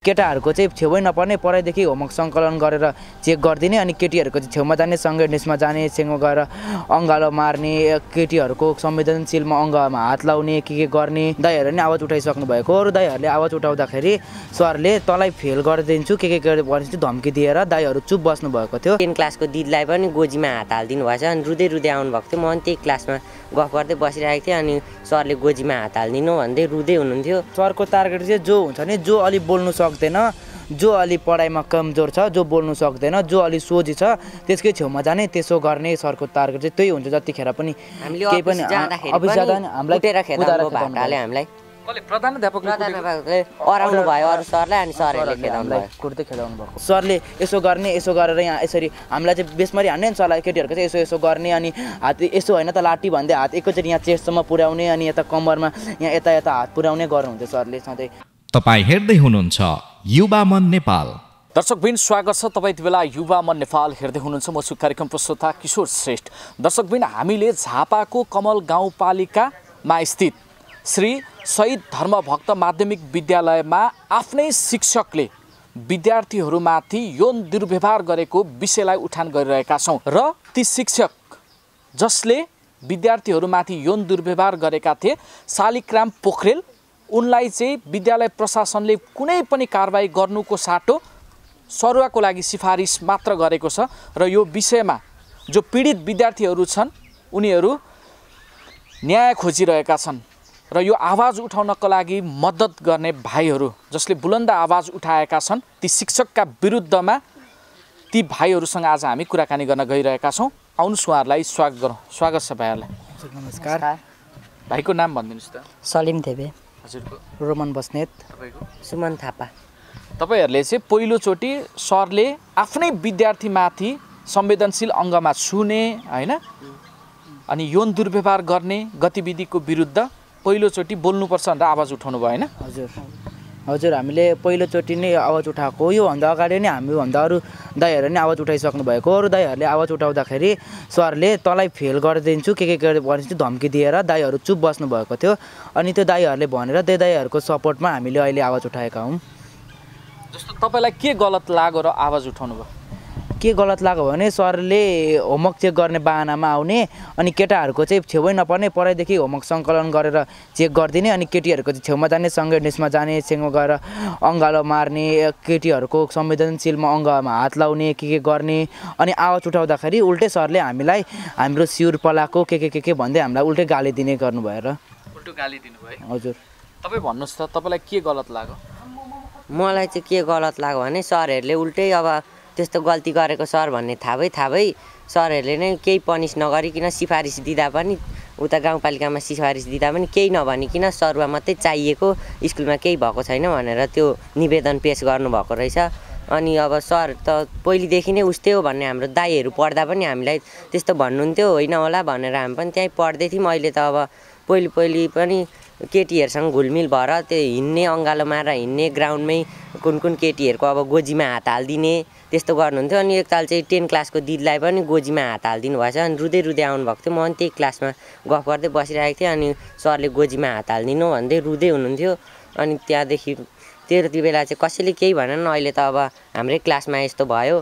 केटाहरूको चाहिँ छेउै नपर्ने पढाइदेखि होमवर्क सङ्कलन गरेर चेक गरिदिने अनि केटीहरूको चाहिँ छेउमा जाने सँगै डेस्कमा जाने छेउमा गएर अङ्गालो मार्ने केटीहरूको संवेदनशीलमा अङ्गमा हात लाउने के गर्ने दाइहरूले नि आवाज उठाइसक्नु भएको अरू दाइहरूले आवाज उठाउँदाखेरि सरले तँलाई फेल गरिदिन्छु के भनेपछि धम्की दिएर दाइहरू चुप बस्नु भएको थियो 10 क्लासको दिदीलाई पनि गोजीमा हात हालिदिनु भएछ अनि रुँदै रुँदै आउनु भएको थियो म पनि त्यही क्लासमा गफ गर्दै बसिरहेको थिएँ अनि सरले गोजीमा हात हालिदिनु भन्दै रुँदै हुनुहुन्थ्यो सरको टार्गेट चाहिँ जो हुन्छ नि जो अलि बोल्नु सक्दैन जो अलि पढाइमा कमजोर छ जो बोल्नु सक्दैन जो अलि सोझी छ त्यसकै छेउमा जाने त्यसो गर्ने सरको टार्गेट चाहिँ त्यही हुन्छ जतिखेर पनि केही पनि अफिस जाँदा हामीलाई हामीलाई प्रधानाध्यापकले अराउनु भयो अरू सरलाई अनि सरहरूले खेदाउनु भयो कुर्दै खेदाउनु भएको सरले यसो गर्ने यसो गरेर यहाँ यसरी हामीलाई चाहिँ बेसमरी हान्ने नि सरलाई केटीहरूको चाहिँ यसो यसो गर्ने अनि हात यसो होइन त लाठी भन्दै हात एकैचोटि यहाँ चेस्टसम्म पुर्याउने अनि यता कम्मरमा यहाँ यता यता हात पुर्याउने गर्नुहुन्थ्यो सरले सधैँ। तपाईँ हेर्दै हुनुहुन्छ युवा मन नेपाल। दर्शकबिन स्वागत छ तपाईँ यति बेला युवा मन नेपाल हेर्दै हुनुहुन्छ। म छु कार्यक्रम प्रस्तुता किशोर श्रेष्ठ। दर्शकबिन हामीले झापाको कमल गाउँपालिकामा स्थित श्री शहीद धर्मभक्त माध्यमिक विद्यालयमा आफ्नै शिक्षकले विद्यार्थीहरूमाथि यौन दुर्व्यवहार गरेको विषयलाई उठान गरिरहेका छौँ र ती शिक्षक जसले विद्यार्थीहरूमाथि यौन दुर्व्यवहार गरेका थिए शालिग्राम पोखरेल उनलाई चाहिँ विद्यालय प्रशासनले कुनै पनि कारबाही गर्नुको साटो सरुवाको लागि सिफारिस मात्र गरेको छ र यो विषयमा जो पीडित विद्यार्थीहरू छन् उनीहरू न्याय खोजिरहेका छन् र यो आवाज उठाउनको लागि मद्दत गर्ने भाइहरू जसले बुलन्द आवाज उठाएका छन् ती शिक्षकका विरुद्धमा ती भाइहरूसँग आज हामी कुराकानी गर्न गइरहेका छौँ। आउनुहोस् उहाँहरूलाई स्वागत गरौँ। स्वागत छ भाइहरूलाई। नमस्कार। भाइको नाम भनिदिनुहोस् त। सलिम देवे। हजुरको? रोमन बस्नेत। तपाईँको? सुमन थापा। तपाईँहरूले चाहिँ पहिलोचोटि सरले आफ्नै विद्यार्थीमाथि संवेदनशील अङ्गमा छुने होइन अनि यौन दुर्व्यवहार गर्ने गतिविधिको विरुद्ध पहिलोचोटि बोल्नुपर्छ भनेर आवाज उठाउनु भयो होइन? हजुर हजुर हामीले पहिलोचोटि नै आवाज उठाएको हो। योभन्दा अगाडि नै हामीभन्दा अरू दाइहरूले नि आवाज उठाइसक्नु भएको अरू दाइहरूले आवाज उठाउँदाखेरि सरले तँलाई फेल गरिदिन्छु के भनेपछि धम्की दिएर दाइहरू चुप बस्नु भएको थियो अनि त्यो दाइहरूले भनेर त्यो दाइहरूको सपोर्टमा हामीले अहिले आवाज उठाएका हौँ। जस्तो तपाईँलाई के गलत लाग्यो र आवाज उठाउनु भयो? के गलत लाग्यो भने सरले होमवर्क चेक गर्ने बाहनामा आउने अनि केटाहरूको चाहिँ छेउै नपर्ने पढाइदेखि होमवर्क सङ्कलन गरेर चेक गरिदिने अनि केटीहरूको चाहिँ छेउमा जाने सँगै डेस्कमा जाने छेउमा गएर अङ्गालो मार्ने केटीहरूको संवेदनशीलमा अङ्गमा हात लाउने के गर्ने अनि आवाज उठाउँदाखेरि उल्टै सरले हामीलाई हाम्रो सिउर पलाएको के भन्दै हामीलाई उल्टै गाली दिने गर्नुभयो र उल्टो गाली दिनुभयो। हजुर तपाईँ भन्नुहोस् त तपाईँलाई के गलत लाग्यो? मलाई चाहिँ के गलत लाग्यो भने सरहरूले उल्टै अब त्यस्तो गल्ती गरेको सर भन्ने थाहा भई सरहरूले नै केही पनिस नगरिकन सिफारिस दिँदा पनि उता गाउँपालिकामा सिफारिस दिँदा पनि केही नभनिकन सरुवा मात्रै चाहिएको स्कुलमा केही भएको छैन भनेर त्यो निवेदन पेस गर्नुभएको रहेछ। अनि अब सर त पहिलेदेखि नै उस्तै हो भन्ने हाम्रो दाइहरू पढ्दा पनि हामीलाई त्यस्तो भन्नुहुन्थ्यो होइन होला भनेर हामी पनि त्यहीँ पढ्दै थियौँ। अहिले त अब पहिले पनि केटीहरूसँग घुलमिल भएर त्यो हिँड्ने अङ्गालो मारेर हिँड्ने ग्राउन्डमै कुन केटीहरूको अब गोजीमा हात हालिदिने त्यस्तो गर्नुहुन्थ्यो। अनि एकताल चाहिँ 10 क्लासको दिदीलाई पनि गोजीमा हात हालिदिनु भएछ अनि रुँदै रुँदै आउनु भएको थियो म पनि त्यही क्लासमा गफ गर्दै बसिरहेको थिएँ अनि सरले गोजीमा हात हालिदिनु भन्दै रुँदै हुनुहुन्थ्यो। अनि त्यहाँदेखि त्यति बेला चाहिँ कसैले केही भनेन। अहिले त अब हाम्रै क्लासमा यस्तो भयो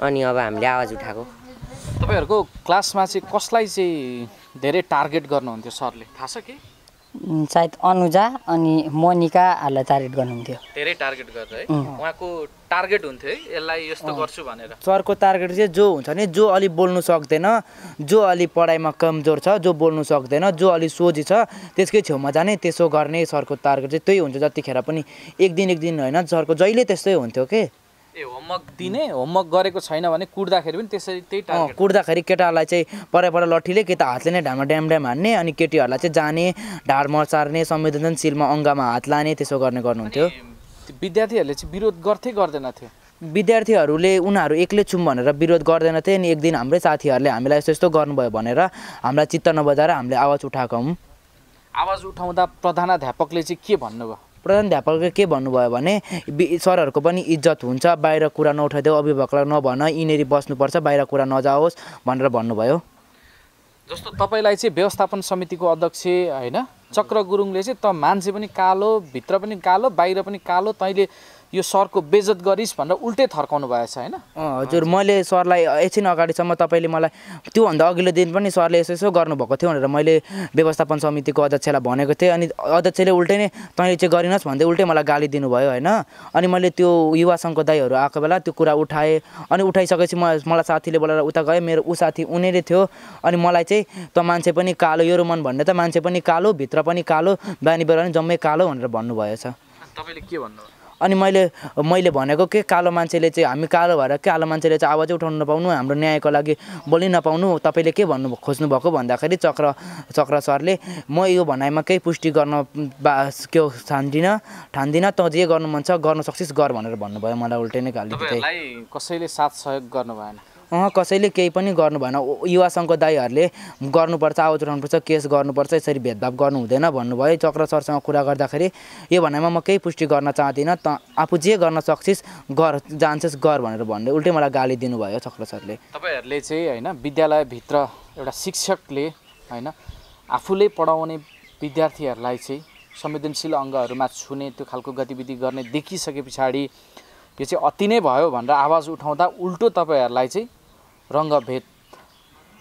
अनि अब हामीले आवाज उठाएको। तपाईँहरूको क्लासमा चाहिँ कसलाई चाहिँ धेरै टार्गेट गर्नुहुन्थ्यो सरले थाहा छ कि? सायद अनुजा अनि मोनिकाहरूलाई टार्गेट गर्नुहुन्थ्यो। धेरै टार्गेट गरेर है उहाँको टार्गेट हुन्थ्यो है यसलाई यस्तो गर्छु भनेर। सरको टार्गेट चाहिँ जो हुन्छ नि जो अलि बोल्नु सक्दैन जो अलि पढाइमा कमजोर छ जो बोल्नु सक्दैन जो अलि सोझी छ त्यसकै छेउमा जाने त्यसो गर्ने सरको टार्गेट चाहिँ त्यही हुन्छ जतिखेर पनि एक दिन होइन सरको जहिले त्यस्तै हुन्थ्यो के। होमवर्क दिने होमवर्क गरेको छैन भने कुट्दाखेरि पनि त्यसरी त्यही टार्गेट कुट्दाखेरि केटाहरूलाई चाहिँ पर लट्ठीले केटा हातले नै ढाडमा ड्याम हान्ने अनि केटीहरूलाई चाहिँ जाने ढाड मर्चार्ने संवेदनशीलमा अङ्गमा हात लाने त्यसो गर्नुहुन्थ्यो। विद्यार्थीहरूले चाहिँ विरोध गर्थे गर्दैनथे? विद्यार्थीहरूले उनीहरू एक्लै छौँ भनेर विरोध गर्दैनथे अनि एक दिन हाम्रै साथीहरूले हामीलाई यस्तो गर्नुभयो भनेर हामीलाई चित्त नबजाएर हामीले आवाज उठाएको हौँ। आवाज उठाउँदा प्रधानाध्यापकले चाहिँ के भन्नुभयो? प्रधानाध्यापकले के भन्नुभयो भने सरहरूको पनि इज्जत हुन्छ बाहिर कुरा नउठाइदेऊ अभिभावकलाई नभन यिनीहरू बस्नुपर्छ बाहिर कुरा नजाओस् भनेर भन्नुभयो। जस्तो तपाईँलाई चाहिँ व्यवस्थापन समितिको अध्यक्ष होइन चक्र गुरुङले चाहिँ त मान्छे पनि कालो भित्र पनि कालो बाहिर पनि कालो तैँले यो सरको बेइज्जत गरिस् भनेर उल्टै थर्काउनु भएछ हैन? हजुर मैले सरलाई एकछिन अगाडिसम्म तपाईँले मलाई त्योभन्दा अघिल्लो दिन पनि सरले यसो यसो गर्नुभएको थियो भनेर मैले व्यवस्थापन समितिको अध्यक्षलाई भनेको थिएँ। अनि अध्यक्षले उल्टै नै तैँले चाहिँ गरिनस् भन्दै उल्टै मलाई गाली दिनुभयो होइन। अनि मैले त्यो युवा सङ्घको दाइहरू आएको बेला त्यो कुरा उठाएँ। अनि उठाइसकेपछि मलाई साथीले बोलाएर उता गएँ, मेरो साथी उनीले थियो। अनि मलाई चाहिँ त मान्छे पनि कालो, यो रोमन भन्ने त मान्छे पनि कालो, भित्र पनि कालो, बानी बेहोरा पनि जम्मै कालो भनेर भन्नुभएछ। तपाईँले के भन्नु? अनि मैले भनेको के कालो मान्छेले चाहिँ हामी कालो भएर कालो मान्छेले चाहिँ आवाजै उठाउनु नपाउनु, हाम्रो न्यायको लागि बोल्नै नपाउनु, तपाईँले के भन्नु खोज्नुभएको भन्दाखेरि चक्र सरले म यो भनाइमा केही पुष्टि गर्न ठान्दिनँ, त जे गर्नु मन छ गर्न सक्छिस् गर भनेर भन्नुभयो। मलाई उल्टै नै गाली तपाईँलाई दिए। कसैले साथ सहयोग गर्नु भएन? कसैले केही पनि गर्नु भएन। युवा सङ्घको दाइहरूले गर्नुपर्छ, आवाज उठाउनुपर्छ, केस गर्नुपर्छ, यसरी भेदभाव गर्नु हुँदैन भन्नुभयो। चक्र सरसँग कुरा गर्दाखेरि यो भनाइमा म केही पुष्टि गर्न चाहदिनँ, त आफू जे गर्न सक्छिस् गर, जान्छस् गर भनेर भन्दै उल्टै मलाई गाली दिनुभयो चक्र सरले। तपाईँहरूले चाहिँ होइन विद्यालयभित्र एउटा शिक्षकले होइन आफूले पढाउने विद्यार्थीहरूलाई चाहिँ संवेदनशील अङ्गहरूमा छुने त्यो खालको गतिविधि गर्ने देखिसके पछाडि यो चाहिँ अति नै भयो भनेर आवाज उठाउँदा उल्टो तपाईँहरूलाई चाहिँ रङ्गभेद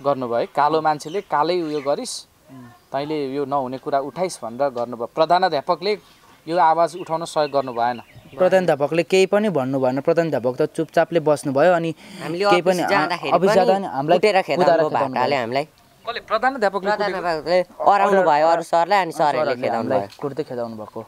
गर्नुभयो। कालो मान्छेले कालै उयो गरिस्, तैँले यो नहुने कुरा उठाइस् भनेर गर्नुभयो। प्रधानाध्यापकले यो आवाज उठाउन सहयोग गर्नु भएन? प्रधानाध्यापकले केही पनि भन्नु भएन। प्रधानाध्यापक त चुपचापले बस्नुभयो। अनि केही पनि अफिस जाँदा हामीलाई कसले? प्रधानाध्यापकले अराउनु भयो अरू सरलाई, अनि सरहरूले खेदाउनु भयो, कुट्दै खेदाउनु भएको।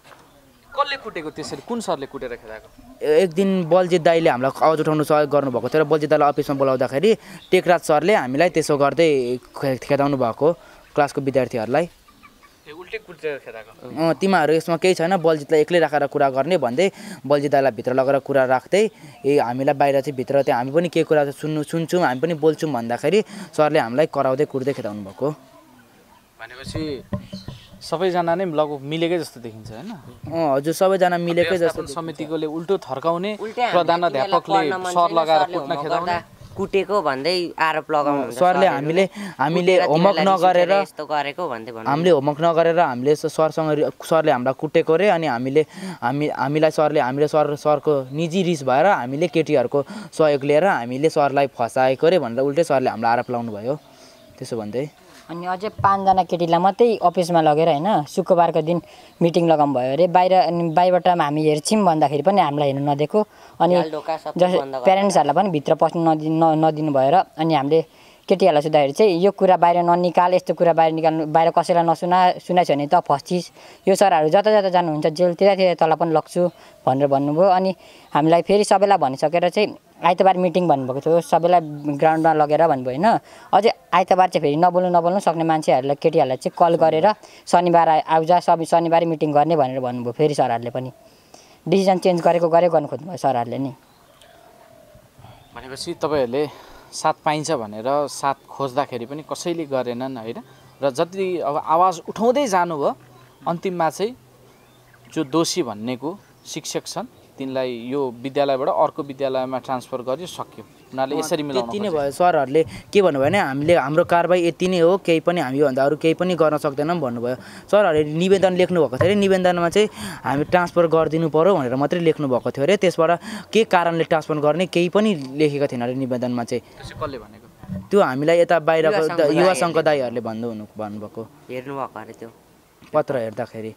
कसले कुटेको त्यसरी? कुन सरले कुटेर खेदाएको? एक दिन बलजित दाईले हामीलाई आवाज उठाउनु सहयोग गर्नुभएको थियो र बलजित दाईलाई अफिसमा बोलाउँदाखेरि टेकराज सरले हामीलाई त्यसो गर्दै खेदाउनु भएको क्लासको विद्यार्थीहरूलाई। उल्टै कुटेर खेदाएको? तिमीहरू यसमा केही छैन, बलजितलाई एक्लै राखेर कुरा गर्ने भन्दै बलजित दाईलाई भित्र लगेर कुरा राख्दै हामीलाई बाहिर चाहिँ भित्र त्यहाँ हामी पनि केही कुरा सुन्छौँ, हामी पनि बोल्छौँ भन्दाखेरि सरले हामीलाई कराउँदै कुट्दै खेदाउनु भएको। भनेपछि सबैजना नै लगभग मिलेकै जस्तो देखिन्छ होइन? हजुर सबैजना मिलेकै जस्तो। समितिकोले उल्टो थर्काउने, प्रधानाध्यापकले सर लगाएर कुट्न खेदाउने, कुटेको भन्दै आरोप लगाउनु। सरले हामीले होमवर्क नगरेर यस्तो गरेको भन्दै भन्नु। हामीले होमवर्क नगरेर हामीले सरसँग सरले हामीलाई कुटेको रे। अनि हामीलाई सरको निजी रिस भएर हामीले केटीहरूको सहयोग लिएर हामीले सरलाई फसाएको रे भनेर उल्टै सरले हामीलाई आरोप लगाउनु भयो त्यसो भन्दै। अनि अझै 5 जना केटीलाई मात्रै अफिसमा लगेर होइन शुक्रबारको दिन मिटिङ लगाउनु भयो अरे। अनि बाहिरबाट हामी हेर्छौँ भन्दाखेरि पनि हामीलाई हेर्नु नदिएको। अनि जस्तै प्यारेन्ट्सहरूलाई पनि भित्र पस्नु नदिनु भएर अनि हामीले केटीहरूलाई सोद्धाखेरि चाहिँ यो कुरा बाहिर ननिकाल, यस्तो कुरा बाहिर निकाल्नु, बाहिर कसैलाई सुनाइछ भने त फस्थिस्, यो सरहरू जता जानुहुन्छ जेलतिर तल पनि लग्छु भनेर भन्नुभयो। अनि हामीलाई फेरि सबैलाई भनिसकेर चाहिँ आइतबार मिटिङ भन्नुभएको थियो, सबैलाई ग्राउन्डमा लगेर भन्नुभयो होइन। अझै आइतबार चाहिँ फेरि नबोल्नु सक्ने मान्छेहरूलाई केटीहरूलाई चाहिँ कल गरेर शनिबार आउजा, शनिबार मिटिङ गर्ने भनेर भन्नुभयो। फेरि सरहरूले पनि डिसिजन चेन्ज गर्नु खोज्नुभयो सरहरूले नि। भनेपछि तपाईँहरूले साथ पाइन्छ भनेर साथ खोज्दाखेरि पनि कसैले गरेनन् होइन। र जति अब आवाज उठाउँदै जानुभयो अन्तिममा चाहिँ जो दोषी भन्नेको शिक्षक छन् तिनलाई यो विद्यालयबाट अर्को विद्यालयमा ट्रान्सफर गर्यो, सक्यो। उनीहरूले यसरी मिलाउनु यति नै भयो। सरहरूले के भन्नुभयो भने हाम्रो कारबाही यति नै हो, केही पनि हामी भन्दा अरू केही पनि गर्न सक्दैनौँ भन्नुभयो। सरहरूले निवेदन लेख्नुभएको थियो अरे, निवेदनमा चाहिँ हामी ट्रान्सफर गरिदिनु पर्यो भनेर मात्रै लेख्नुभएको थियो अरे। त्यसबाट के कारणले ट्रान्सफर गर्ने केही पनि लेखेको थिएन अरे निवेदनमा चाहिँ। कसले भनेको? त्यो हामीलाई यता बाहिरको युवा सङ्घको दाइहरूले भन्नुभएको हेर्नुभएको अरे त्यो पत्र हेर्दाखेरि।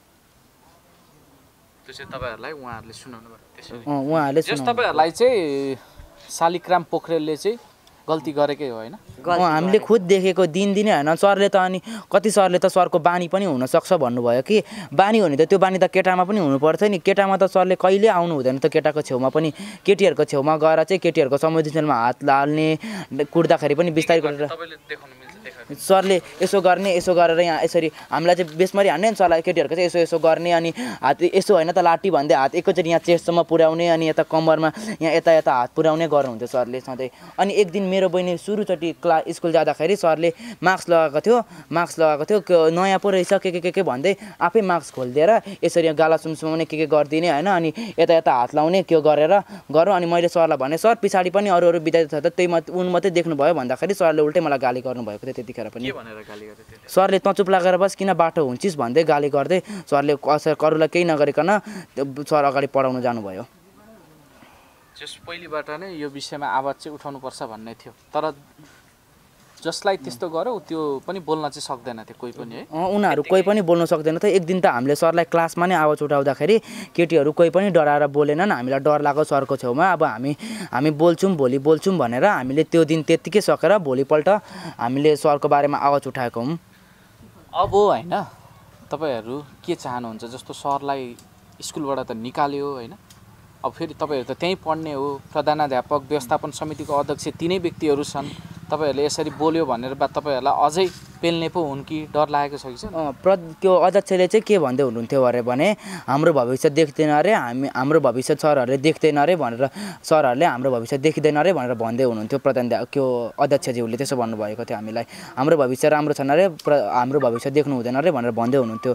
त्यो चाहिँ तपाईँहरूलाई उहाँहरूले सुनाउनु भयो त्यसरी? उहाँहरूले तपाईँहरूलाई चाहिँ शालिग्राम पोखरेलले चाहिँ गल्ती गरेकै हो होइन? हामीले खुद देखेको दिनदिनै होइन। सरले त अनि कति सरले त सरको बानी पनि हुनसक्छ भन्नुभयो कि बानी हो नि त त्यो बानी त केटामा पनि हुनुपर्छ नि। केटामा त सरले कहिले आउनु हुँदैन त केटाको छेउमा पनि। केटीहरूको छेउमा गएर चाहिँ केटीहरूको संवेदनशीलमा हात हाल्ने, कुट्दाखेरि पनि बिस्तारै गरेर सरले यसो गर्ने, यसो गरेर यहाँ यसरी हामीलाई चाहिँ बेसमरी हान्ने नि सरलाई। केटीहरूको चाहिँ यसो गर्ने, अनि हात यसो होइन त लाठी भन्दै हात एकैचोटि यहाँ चेस्टसम्म पुर्याउने, अनि यता कम्मरमा यहाँ यता हात पुर्याउने गर्नुहुन्थ्यो सरले सधैँ। अनि एक दिन मेरो बहिनी सुरुचोटि स्कुल जाँदाखेरि सरले मास्क लगाएको थियो नयाँ पो रहेछ के भन्दै आफै मास्क खोलिदिएर यसरी गाला सुमसुमाउने के गरिदिने होइन। अनि यता हात लाउने के गरेर गरौँ। अनि मैले सरलाई भने सर पछाडि पनि अरू विद्यार्थी छ त त्यही उन मात्रै देख्नुभयो भन्दाखेरि सरले उल्टै मलाई गाली गर्नुभएको थियो त्यतिखेर पनि। सरले त चुप लागेर बस किन बाटो हुन्छिस् भन्दै गाली गर्दै सरले अरूलाई केही नगरिकन सर अगाडि पढाउन जानुभयो। जस पहिलेबाट नै यो विषयमा आवाज चाहिँ उठाउनुपर्छ भन्ने थियो, तर जसलाई त्यस्तो गर्यो त्यो पनि बोल्न चाहिँ सक्दैन थियो कोही पनि है। उनीहरू कोही पनि बोल्न सक्दैन थियो। एक दिन त हामीले सरलाई क्लासमा नै आवाज उठाउँदाखेरि केटीहरू कोही पनि डराएर बोलेनन्। हामीलाई डर लाग्यो सरको छेउमा। अब हामी बोल्छौँ, भोलि बोल्छौँ भनेर हामीले त्यो दिन त्यत्तिकै सकेर भोलिपल्ट हामीले सरको बारेमा आवाज उठाएको हौँ। अब होइन तपाईँहरू के चाहनुहुन्छ? जस्तो सरलाई स्कुलबाट त निकाल्यो होइन, अब फेरि तपाईँहरू त त्यहीँ पढ्ने हो, प्रधानाध्यापक व्यवस्थापन समितिको अध्यक्ष तिनै व्यक्तिहरू छन्। तपाईँहरूले यसरी बोल्यो भनेर बा तपाईँहरूलाई अझै पेल्ने पो हुन् कि डर लागेको छ कि? त्यो अध्यक्षले चाहिँ के भन्दै हुनुहुन्थ्यो अरे भने हाम्रो भविष्य देख्दैन अरे, हाम्रो भविष्य सरहरूले देख्दैन अरे भनेर, सरहरूले हाम्रो भविष्य देखिँदैन अरे भनेर भन्दै हुनुहुन्थ्यो। त्यो अध्यक्षज्यूले त्यसो भन्नुभएको थियो हामीलाई। हाम्रो भविष्य राम्रो छैन अरे, हाम्रो भविष्य देख्नु हुँदैन अरे भनेर भन्दै हुनुहुन्थ्यो।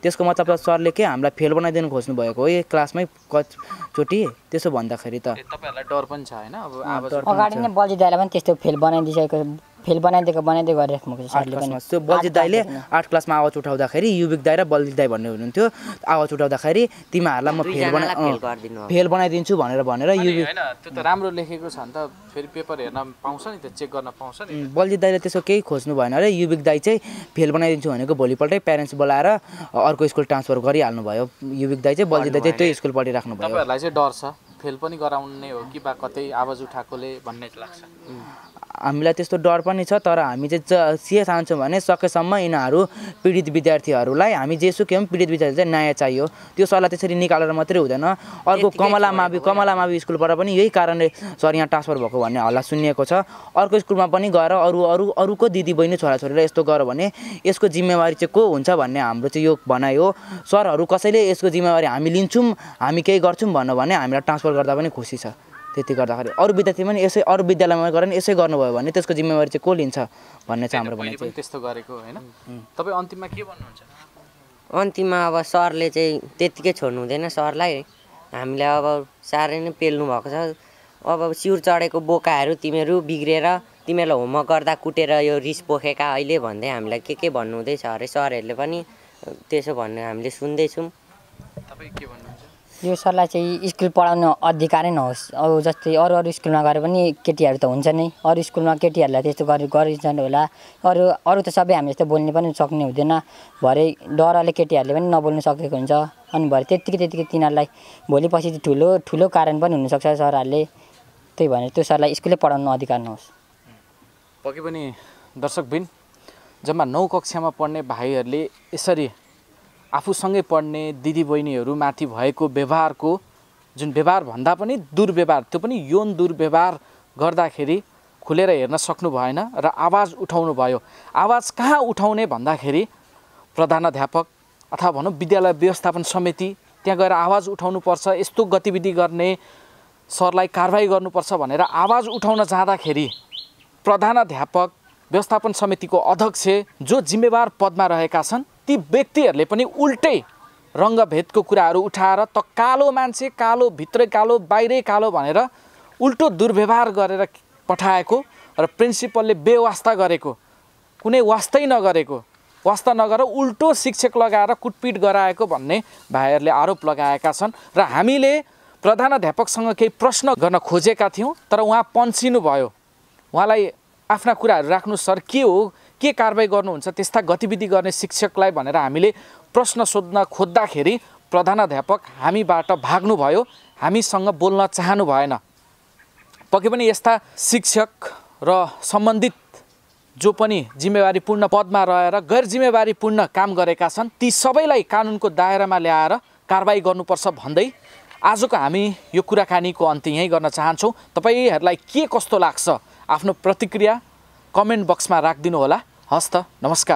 त्यसको मतलब सरले के हामीलाई फेल बनाइदिनु खोज्नु भएको हो क्लासमै कतिचोटि त्यसो भन्दाखेरि त तपाईँहरूलाई डर पनि छ होइन? अब अगाडि नै बल्जी दाइलाई पनि त्यस्तो फेल बनाइदिएको बनाइदिँदै गरिराख्नु सरले पनि। त्यो बल्जी दाइले 8 क्लासमा आवाज उठाउँदाखेरि युविक दाइ र बल्जी दाइ भन्ने हुनुहुन्थ्यो। आवाज उठाउँदाखेरि तिमीहरूलाई म फेल बनाइदिन्छु भनेर युविक होइन, त्यो त राम्रो लेखेको छ नि त, फेरि पेपर हेर्न पाउँछ नि त, चेक गर्न पाउँछ नि। बल्जी दाइले त्यसो केही खोज्नु भएन अरे। युविक दाइ चाहिँ फेल बनाइदिन्छु भनेको भोलिपल्टै प्यारेन्ट्स बोलाएर अर्को स्कुल ट्रान्सफर गरिहाल्नु भयो। युविक दाइ चाहिँ बल्जी दाइ चाहिँ त्यही स्कुल पढिराख्नु भयो। तपाईँहरूलाई चाहिँ डर छ फेल पनि गराउने हो कि बा कतै आवाज उठाएकोले भन्ने लाग्छ? हामीलाई त्यस्तो डर पनि छ, तर हामी चाहिँ के चाहन्छौँ भने सकेसम्म यिनीहरू पीडित विद्यार्थीहरूलाई हामी जेसुकै पनि पीडित विद्यार्थी चाहिँ न्याय चाहियो। त्यो सरलाई त्यसरी निकालेर मात्रै हुँदैन। अर्को कमला मावि स्कुलबाट पनि यही कारणले सर यहाँ ट्रान्सफर भएको भन्ने हल्ला सुनिएको छ। अर्को स्कुलमा पनि गएर अरूको दिदी बहिनी छोराछोरीलाई यस्तो गर भने यसको जिम्मेवारी चाहिँ को हुन्छ भन्ने हाम्रो चाहिँ यो भनाइ हो। सरहरू कसैले यसको जिम्मेवारी हामी लिन्छौँ, हामी केही गर्छौँ भन्नु भने हामीलाई ट्रान्सफर गर्दा पनि खुसी छ। त्यति गर्दाखेरि अरू विद्यार्थी पनि अरू विद्यालयमा गएर यसै गर्नुभयो भने त्यसको जिम्मेवारी चाहिँ को लिन्छ भन्ने चाहिँ हाम्रो भनाइ छ। त्यस्तो गरेको होइन। तपाईँ अन्तिममा के भन्नुहुन्छ? अन्तिममा अब सरले चाहिँ त्यत्तिकै छोड्नु हुँदैन सरलाई। हामीलाई अब साह्रै नै पेल्नु भएको छ। अब सिउर चढेको बोकाहरू तिमीहरू बिग्रेर तिमीहरूलाई होमवर्क गर्दा कुटेर यो रिस पोखेका अहिले भन्दै हामीलाई के भन्नु हुँदैछ अरे। सरहरूले पनि त्यसो भन्ने हामीले सुन्दैछौँ। तपाईँ के भन्नुहुन्छ? यो सरलाई चाहिँ स्कुल पढाउनु अधिकारै नहोस्। अब जस्तै अरू स्कुलमा गएर पनि केटीहरू त हुन्छ नै, अरू स्कुलमा केटीहरूलाई त्यस्तो गरिन्छन् होला। अरू त सबै हामी जस्तो बोल्ने पनि सक्ने हुँदैन। भरे डरले केटीहरूले पनि नबोल्नु सकेको हुन्छ। अनि भरे त्यत्तिकै तिनीहरूलाई भोलि पछि ठुलो कारण पनि हुनसक्छ सरहरूले। त्यही भनेर त्यो सरलाई स्कुलै पढाउनु अधिकार नहोस्। पक्कै पनि दर्शकबिन, जम्मा 9 कक्षामा पढ्ने भाइहरूले यसरी आफूसँगै पढ्ने दिदीबहिनीहरूमाथि भएको व्यवहारको जुन व्यवहार भन्दा पनि दुर्व्यवहार, त्यो पनि यौन दुर्व्यवहार गर्दाखेरि खुलेर हेर्न सक्नु भएन र आवाज उठाउनु भयो। आवाज कहाँ उठाउने भन्दाखेरि प्रधानाध्यापक अथवा भनौँ विद्यालय व्यवस्थापन समिति त्यहाँ गएर आवाज उठाउनुपर्छ। यस्तो गतिविधि गर्ने सरलाई कारबाही गर्नुपर्छ भनेर आवाज उठाउन जाँदाखेरि प्रधानाध्यापक व्यवस्थापन समितिको अध्यक्ष जो जिम्मेवार पदमा रहेका छन् ती व्यक्तिहरूले पनि उल्टै रङ्गभेदको कुराहरू उठाएर त कालो मान्छे, कालो भित्रै कालो बाहिरै कालो भनेर उल्टो दुर्व्यवहार गरेर पठाएको र प्रिन्सिपलले बेवास्ता गरेको, कुनै वास्तै नगरेको, वास्ता नगरेर उल्टो शिक्षक लगाएर कुटपिट गराएको भन्ने भाइहरूले आरोप लगाएका छन्। र हामीले प्रधानाध्यापकसँग केही प्रश्न गर्न खोजेका थियौँ, तर उहाँ पन्सिनु भयो। उहाँलाई आफ्ना कुराहरू राख्नु सर, के हो, के कारबाही गर्नुहुन्छ त्यस्ता गतिविधि गर्ने शिक्षकलाई भनेर हामीले प्रश्न सोध्न खोज्दाखेरि प्रधानाध्यापक हामीबाट भाग्नुभयो, हामीसँग बोल्न चाहनु भएन। पक्कै पनि यस्ता शिक्षक र सम्बन्धित जो पनि जिम्मेवारीपूर्ण पदमा रहेर गैर जिम्मेवारीपूर्ण काम गरेका छन् ती सबैलाई कानुनको दायरामा ल्याएर कारबाही गर्नुपर्छ भन्दै आजको हामी यो कुराकानीको अन्त्य यहीँ गर्न चाहन्छौँ। तपाईँहरूलाई के कस्तो लाग्छ आफ्नो प्रतिक्रिया कमेन्ट बक्समा राखिदिनु होला। हस्त, नमस्कार।